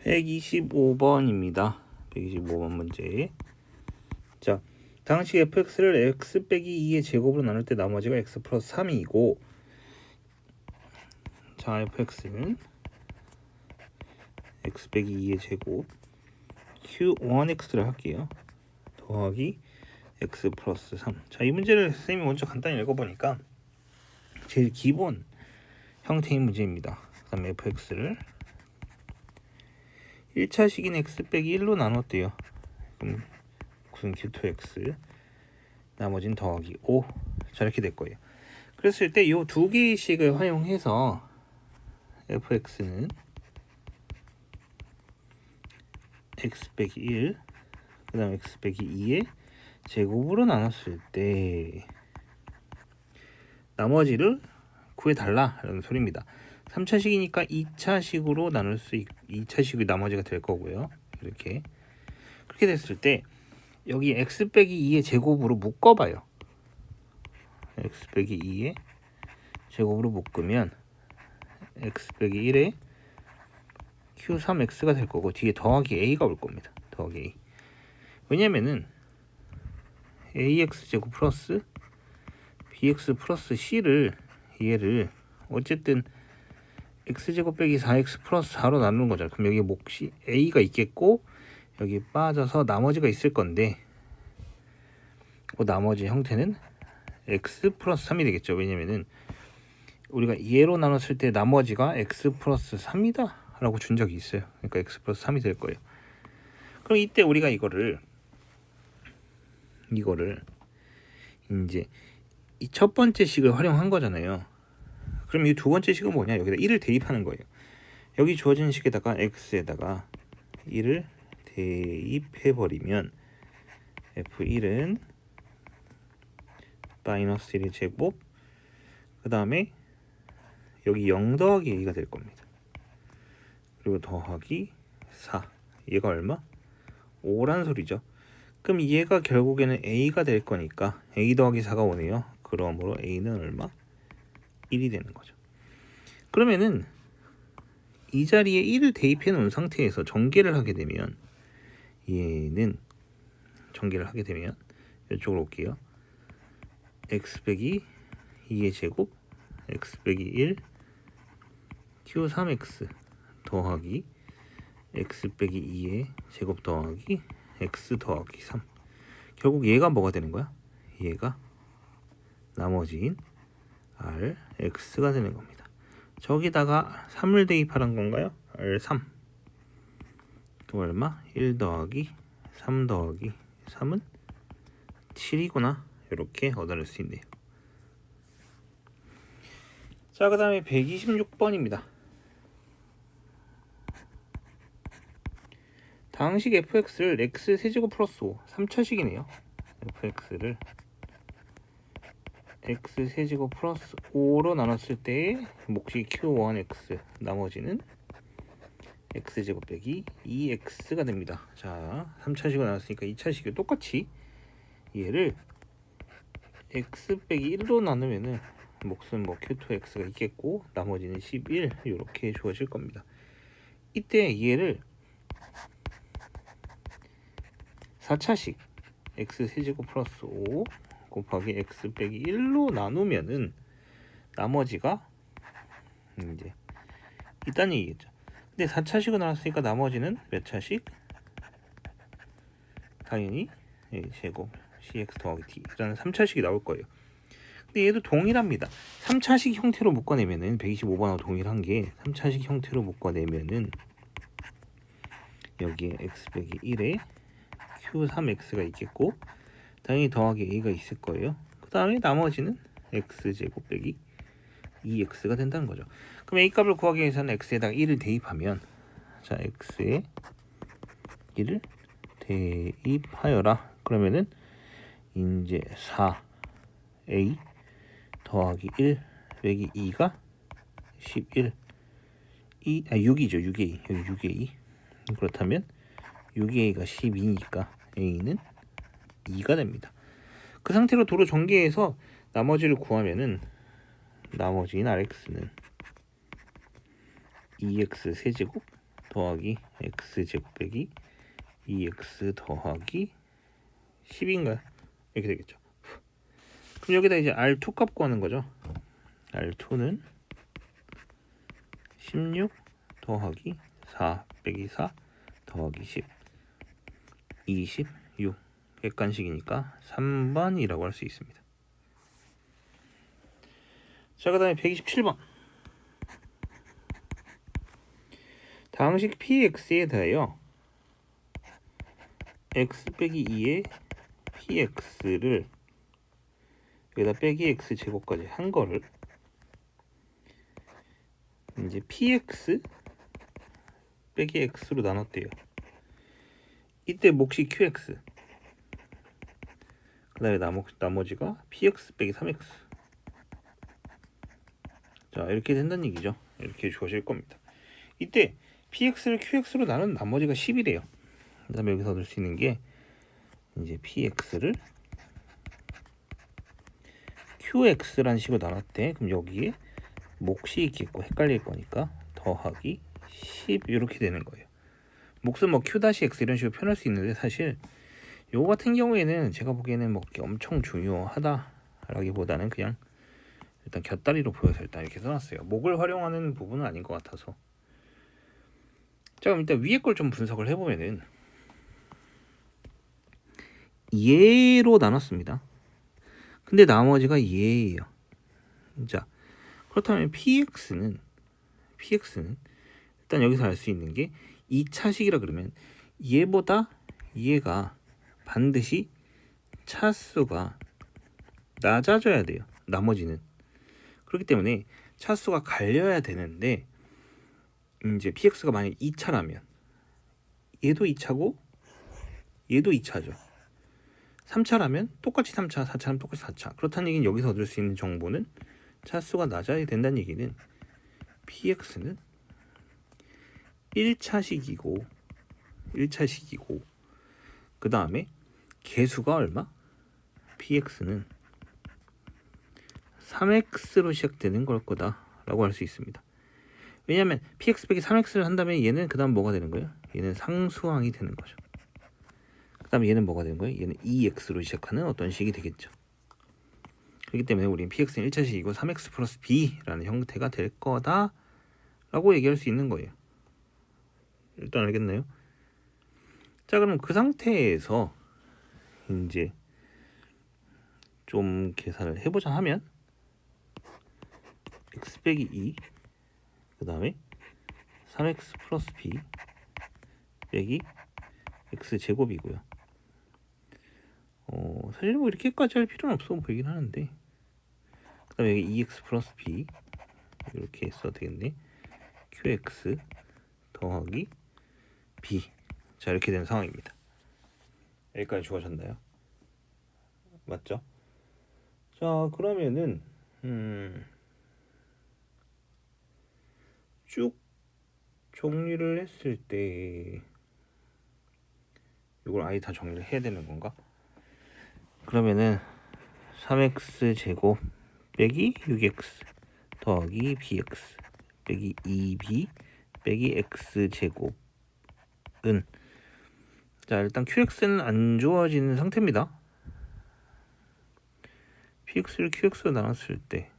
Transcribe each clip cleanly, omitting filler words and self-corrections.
125번입니다. 125번 문제. 자, 당시 fx를 x 빼기 2의 제곱으로 나눌 때 나머지가 x 플러스 3이고, 자, fx는 x 빼기 2의 제곱 q1x를 할게요. 더하기 x 플러스 3. 자, 이 문제를 쌤이 먼저 간단히 읽어보니까 제일 기본 형태의 문제입니다. 그 다음에 fx를 1차식인 x 빼기 1로 나눴대요. 그럼 무슨 q2x 나머지는 더하기 5. 자, 이렇게 될 거예요. 그랬을 때 이 두 개의 식을 활용해서 fx는 x 빼기 1, 그 다음 x 빼기 2의 제곱으로 나눴을 때 나머지를 구해달라 라는 소리입니다. 3차식이니까 2차식으로 나눌 수 2차식이 나머지가 될 거고요. 이렇게 그렇게 됐을 때 여기 x 빼기 2의 제곱으로 묶어봐요. x 빼기 2의 제곱으로 묶으면 x 빼기 1의 q3x가 될 거고 뒤에 더하기 a가 올 겁니다. 더하기 a. 왜냐면은 ax 제곱 플러스 bx 플러스 c를 얘를 어쨌든 x제곱 빼기 4x 플러스 4로 나누는 거잖아요. 그럼 여기 몫이 a가 있겠고 여기 빠져서 나머지가 있을 건데 그 나머지 형태는 x 플러스 3이 되겠죠. 왜냐면은 우리가 얘로 나눴을 때 나머지가 x 플러스 3이다 라고 준 적이 있어요. 그러니까 x 플러스 3이 될 거예요. 그럼 이때 우리가 이거를 이제 이 첫 번째 식을 활용한 거잖아요. 그럼 이 두 번째 식은 뭐냐? 여기다 1을 대입하는 거예요. 여기 주어진 식에다가 x에다가 1을 대입해버리면 f1은 마이너스 1의 제곱 그 다음에 여기 0 더하기 a가 될 겁니다. 그리고 더하기 4. 얘가 얼마? 5란 소리죠. 그럼 얘가 결국에는 a가 될 거니까 a 더하기 4가 오네요. 그러므로 a는 얼마? 1이 되는 거죠. 그러면은 이 자리에 1을 대입해 놓은 상태에서 전개를 하게 되면 얘는 전개를 하게 되면 이쪽으로 올게요. x 빼기 2의 제곱 x 빼기 1 q3x 더하기 x 빼기 2의 제곱 더하기 x 더하기 3. 결국 얘가 뭐가 되는 거야? 얘가 나머지인 rx가 되는 겁니다. 저기다가 3을 대입하는 건가요? r3. 그럼 얼마? 1 더하기 3 더하기 3은 7이구나. 이렇게 얻어낼 수 있네요. 자, 그 다음에 126번입니다. 당식 fx를 x 세제곱 플러스 5, 3차식이네요. fx를 x 세제곱 플러스 5로 나눴을 때 몫이 q1x, 나머지는 x제곱 빼기 2x가 됩니다. 자, 3차식으로 나눴으니까 2차식이 똑같이 얘를 x 빼기 1로 나누면은 몫은 뭐 q2x가 있겠고 나머지는 11 이렇게 주어질 겁니다. 이때 얘를 4차식 x 세제곱 플러스 5 곱하기 x 빼기 1로 나누면은 나머지가 이제 있다는 얘기겠죠. 근데 4차식으로 나왔으니까 나머지는 몇 차식? 당연히 제곱 cx 더하기 t라는 3차식이 나올 거예요. 근데 얘도 동일합니다. 3차식 형태로 묶어내면은 125번하고 동일한 게 3차식 형태로 묶어내면은 여기에 x 빼기 1에 q3x가 있겠고 당연히 더하기 a가 있을 거예요. 그 다음에 나머지는 x제곱 빼기 2x가 된다는 거죠. 그럼 a 값을 구하기 위해서는 x에다가 1을 대입하면 자 x에 1을 대입하여라. 그러면은 이제 4a 더하기 1 빼기 2가 11 6이죠. 6a 여기 6a 그렇다면 6a가 12니까 a는 2가 됩니다. 그 상태로 도로 전개해서 나머지를 구하면은 나머지인 rx는 2x 세제곱 더하기 x제곱 빼기 2x 더하기 10인가요? 이렇게 되겠죠. 그럼 여기다 이제 R2 값 구하는 거죠. R2는 16 더하기 4 빼기 4 더하기 10 26 객관식이니까 3번이라고 할 수 있습니다. 자, 그 다음에 127번. 다항식 px에 대하여 x 빼기 2의 px를 여기다 빼기 x 제곱까지 한 거를 이제 px 빼기 x로 나눴대요. 이때 몫이 qx, 그 다음에 나머지가 px 빼기 3x. 자, 이렇게 된다는 얘기죠. 이렇게 주어질 겁니다. 이때 px를 qx로 나눈 나머지가 10이래요. 그 다음에 여기서 얻을 수 있는 게 이제 px를 qx라는 식으로 나눴대. 그럼 여기에 몫이 있겠고 헷갈릴 거니까 더하기 10 이렇게 되는 거예요. 몫은 뭐 q-x 이런 식으로 표현할 수 있는데 사실 요거 같은 경우에는 제가 보기에는 뭐 엄청 중요하다라기보다는 그냥 일단 곁다리로 보여서 일단 이렇게 써놨어요. 목을 활용하는 부분은 아닌 것 같아서. 자, 그럼 일단 위에 걸 좀 분석을 해보면은 얘로 나눴습니다. 근데 나머지가 얘예요. 자, 그렇다면 px는 일단 여기서 알 수 있는 게 2차식이라 그러면 얘보다 얘가 반드시 차수가 낮아져야 돼요. 나머지는. 그렇기 때문에 차수가 갈려야 되는데 이제 px가 만약 2차라면 얘도 2차고 얘도 2차죠. 3차라면 똑같이 3차, 4차라면 똑같이 4차. 그렇다는 얘기는 여기서 얻을 수 있는 정보는 차수가 낮아야 된다는 얘기는 px는 1차식이고 그 다음에 개수가 얼마? px는 3x로 시작되는 걸 거다라고 할 수 있습니다. 왜냐하면 px 빼기 3x를 한다면 얘는 그 다음 뭐가 되는 거예요? 얘는 상수항이 되는 거죠. 그 다음에 얘는 뭐가 되는 거예요? 얘는 2x로 시작하는 어떤 식이 되겠죠. 그렇기 때문에 우리는 px는 1차식이고 3x 플러스 b라는 형태가 될 거다라고 얘기할 수 있는 거예요. 일단 알겠나요? 자, 그럼 그 상태에서 이제 좀 계산을 해보자 하면 x 빼기 2 그 다음에 3x 플러스 b 빼기 x 제곱이고요. 사실 뭐 이렇게까지 할 필요는 없어 보이긴 하는데 그 다음에 여기 2x 플러스 b 이렇게 써도 되겠네. qx 더하기 b. 자, 이렇게 된 상황입니다. 여기까지 주어졌나요? 맞죠? 자, 그러면은 쭉 정리를 했을 때 이걸 아예 다 정리를 해야 되는 건가? 그러면은 3x 제곱 빼기 6x 더하기 bx 빼기 2b 빼기 x 제곱은 자, 일단 qx는 안 주어지는 상태입니다. px를 qx로 나눴을 때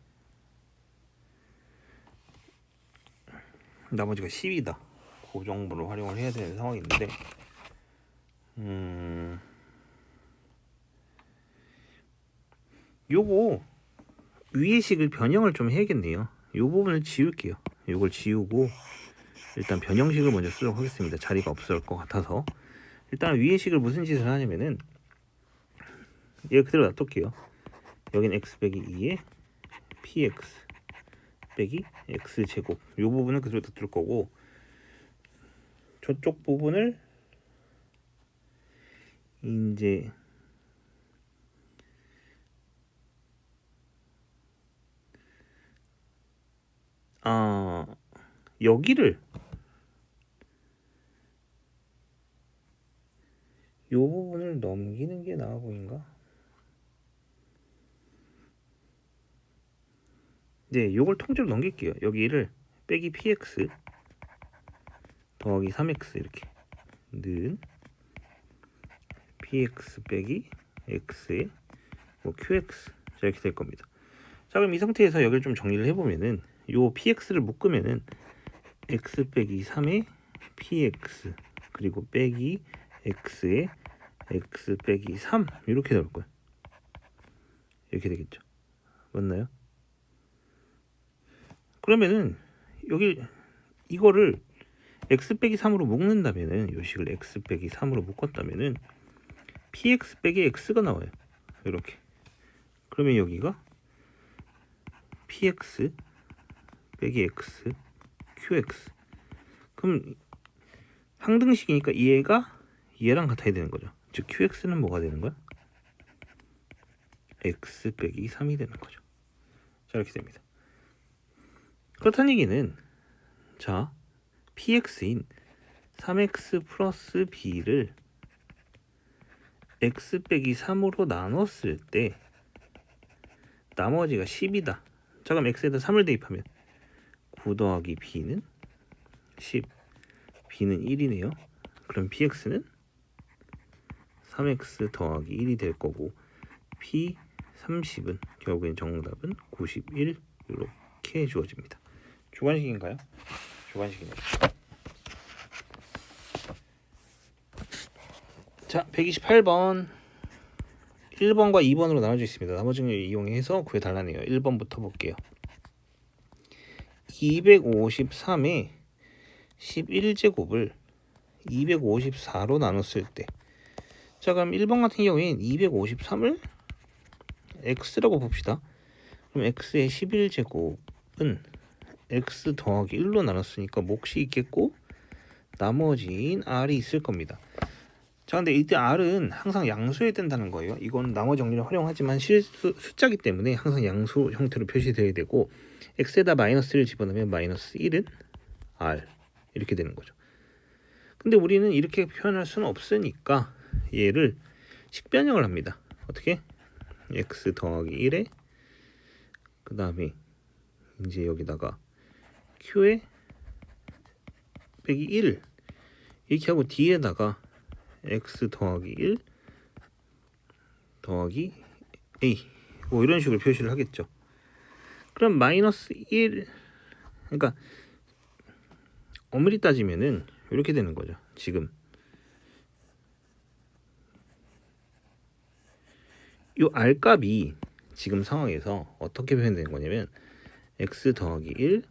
나머지가 10이다. 그 정도로 활용을 해야 되는 상황인데 요거 위의 식을 변형을 좀 해야겠네요. 요 부분을 지울게요. 요걸 지우고 일단 변형식을 먼저 쓰도록 하겠습니다. 자리가 없을 것 같아서. 일단 위의 식을 무슨 짓을 하냐면은 얘 그대로 놔둘게요. 여긴 x 빼기 2에 px 빼기 x 제곱. 요 부분은 그대로 놔둘 거고 저쪽 부분을 이제 여기를 요 부분을 넘기는 게 나아 보인가? 네, 요걸 통째로 넘길게요. 여기를 빼기 px 더하기 3x 이렇게 는 px 빼기 x의 뭐 qx 이렇게 될 겁니다. 자, 그럼 이 상태에서 여기를 좀 정리를 해보면은 요 px를 묶으면은 x 빼기 3의 px 그리고 빼기 x의 x 빼기 3 이렇게 나올 거예요. 이렇게 되겠죠. 맞나요? 그러면은 여기 이거를 x 빼기 3으로 묶는다면은 요 식을 x 빼기 3으로 묶었다면은 px 빼기 x가 나와요. 이렇게. 그러면 여기가 px 빼기 x qx. 그럼 항등식이니까 얘가 얘랑 같아야 되는 거죠. 즉 qx는 뭐가 되는 거야? x 빼기 3이 되는 거죠. 자, 이렇게 됩니다. 그렇다는 얘기는 자 px인 3x 플러스 b를 x 빼기 3으로 나눴을 때 나머지가 10이다. 자, 그럼 x에다 3을 대입하면 9 더하기 b는 10, b는 1이네요. 그럼 px는 3x 더하기 1이 될 거고 p 30은 결국엔 정답은 91 이렇게 주어집니다. 주관식인가요? 주관식이네요. 자, 128번 1번과 2번으로 나눠져 있습니다. 나머지는 이용해서 구해달라네요. 1번부터 볼게요. 253의 11제곱을 254로 나눴을 때, 자, 그럼 1번 같은 경우엔 253을 x라고 봅시다. 그럼 x의 11제곱은 x 더하기 1로 나눴으니까 몫이 있겠고 나머지인 r이 있을 겁니다. 자, 근데 이때 r은 항상 양수해야 된다는 거예요. 이건 나머지 정리를 활용하지만 숫자기 때문에 항상 양수 형태로 표시되어야 되고 x에다 마이너스를 집어넣으면 마이너스 1은 r 이렇게 되는 거죠. 근데 우리는 이렇게 표현할 수는 없으니까 얘를 식변형을 합니다. 어떻게? x 더하기 1에 그 다음에 이제 여기다가 q에 빼기 1 이렇게 하고 뒤에다가 x 더하기 1 더하기 a 뭐 이런 식으로 표시를 하겠죠. 그럼 마이너스 1 그러니까 엄밀히 따지면은 이렇게 되는 거죠. 지금 이 r값이 지금 상황에서 어떻게 표현되는 거냐면 x 더하기 1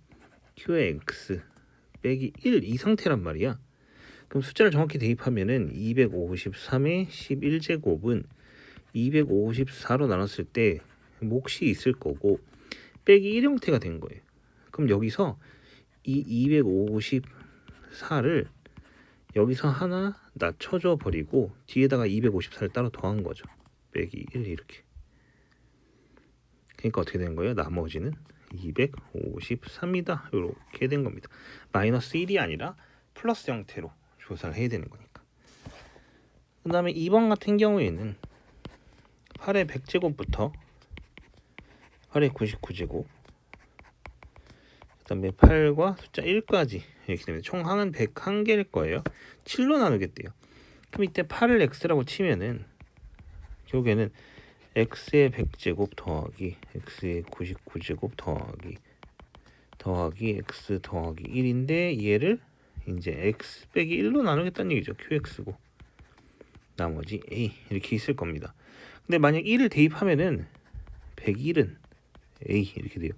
q의 x 빼기 1 이 상태란 말이야. 그럼 숫자를 정확히 대입하면은 253의 11제곱은 254로 나눴을 때 몫이 있을 거고 빼기 1 형태가 된 거예요. 그럼 여기서 이 254를 여기서 하나 낮춰줘 버리고 뒤에다가 254를 따로 더한 거죠. 빼기 1 이렇게. 그러니까 어떻게 된 거예요? 나머지는 253이다. 이렇게 된 겁니다. 마이너스 1이 아니라 플러스 형태로 조사를 해야 되는 거니까. 그 다음에 2번 같은 경우에는 8의 100제곱부터 8의 99제곱 그 다음에 8과 숫자 1까지 이렇게 되면 총 항은 101개일 거예요. 7로 나누겠대요. 그럼 이때 8을 x라고 치면은 결국에는 x의 100제곱 더하기 x의 99제곱 더하기 x 더하기 1인데 얘를 이제 x 빼기 1로 나누겠다는 얘기죠. qx고 나머지 a 이렇게 있을 겁니다. 근데 만약 1을 대입하면은 101은 a 이렇게 돼요.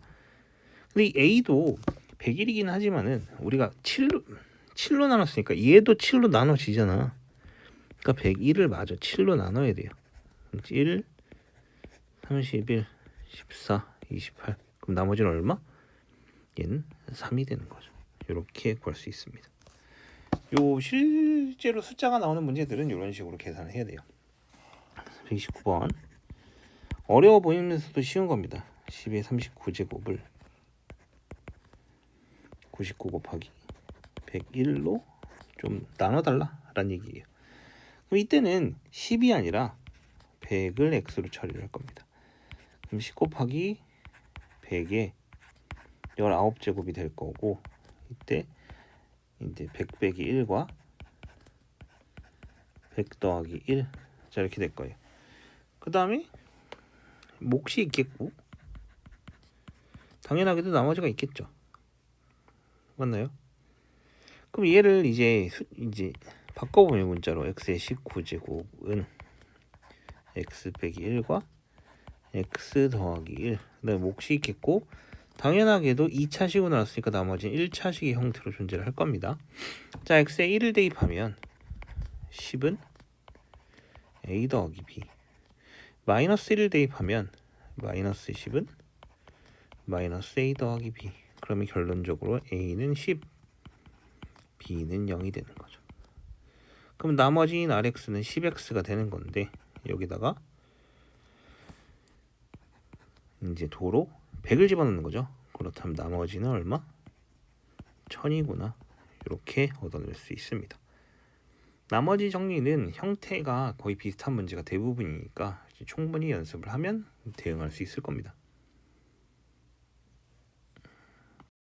근데 이 a도 101이긴 하지만은 우리가 7로 나눴으니까 얘도 7로 나눠지잖아. 그러니까 101을 마저 7로 나눠야 돼요. 1, 31, 14, 28 그럼 나머지는 얼마? 얘는 3이 되는 거죠. 이렇게 구할 수 있습니다. 요 실제로 숫자가 나오는 문제들은 이런 식으로 계산을 해야 돼요. 129번 어려워 보이면서도 쉬운 겁니다. 10의 39제곱을 99 곱하기 101로 좀 나눠달라 라는 얘기예요. 그럼 이때는 10이 아니라 100을 x로 처리를 할 겁니다. 그럼 10 곱하기 100에 19제곱이 될 거고 이때 이제 100 빼기 1과 100 더하기 1. 자, 이렇게 될 거예요. 그 다음에 몫이 있겠고 당연하게도 나머지가 있겠죠. 맞나요? 그럼 얘를 이제 바꿔보면 문자로 x의 19제곱은 x 빼기 1과 x 더하기 1. 그다음에 몫이 있겠고 당연하게도 2차식으로 나왔으니까 나머지는 1차식의 형태로 존재를 할 겁니다. 자, x에 1을 대입하면 10은 a 더하기 b. 마이너스 1을 대입하면 마이너스 10은 마이너스 a 더하기 b. 그러면 결론적으로 a는 10, b는 0이 되는 거죠. 그럼 나머지인 rx는 10x가 되는 건데 여기다가 이제 도로 100을 집어넣는 거죠. 그렇다면 나머지는 얼마? 1000이구나. 이렇게 얻어낼 수 있습니다. 나머지 정리는 형태가 거의 비슷한 문제가 대부분이니까 충분히 연습을 하면 대응할 수 있을 겁니다.